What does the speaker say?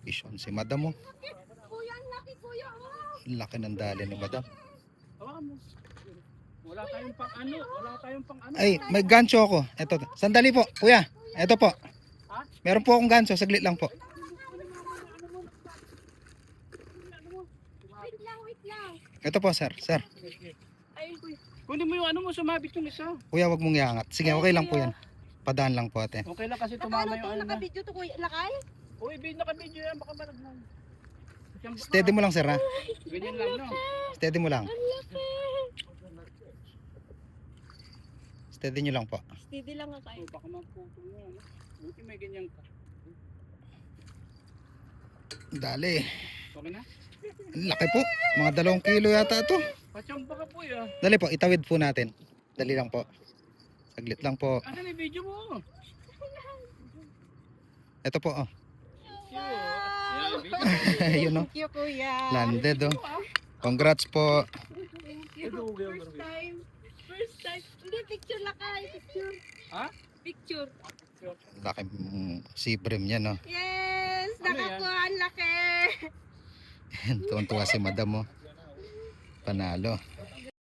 Fish on si madam mo. Kuya, ang laki kuya. Laki ng dali ni madam. Wala tayong pang ano, wala tayong pang ano. Ay, may gancho ako. Ito, sandali po, kuya. Ito po. Meron po akong gancho, saglit lang po. Wait lang, wait lang. Ito po, sir. Sir. Ay, kuya. Kunin mo yung ano mo, sumabit yung isa. Kuya, wag mong iangat. Sige, okay lang po yan. Padaan lang po ate. Okay lang kasi Ano tumama yung to? ano na. Naka-video to kuya. Lakay? Uy, naka-video yan, baka malagnan. Steady mo lang, sir, ha? Ganyan lang, no? Steady mo lang. Ang laki. Steady nyo lang po. Steady lang nga kayo. Baka magputo mo, ano? Buti may ganyan ka. Dali. Okay na? Ang laki po. Mga 2 kilo yata ito. Pachamba ka po, ya. Dali po, itawid po natin. Dali lang po. Saglit lang po. Asan yung video mo? Ito po, oh. Yan, video. Ayun, oh. Thank you kuya. Landed, oh. Congrats po. Thank you. First time. First time. Hindi, picture lakay. Picture. Ha? Picture. Laki sea bream niya, no? Yes! Ano yan? Nakakuha ang laki. Tuwan-tuwa si madam mo. Panalo.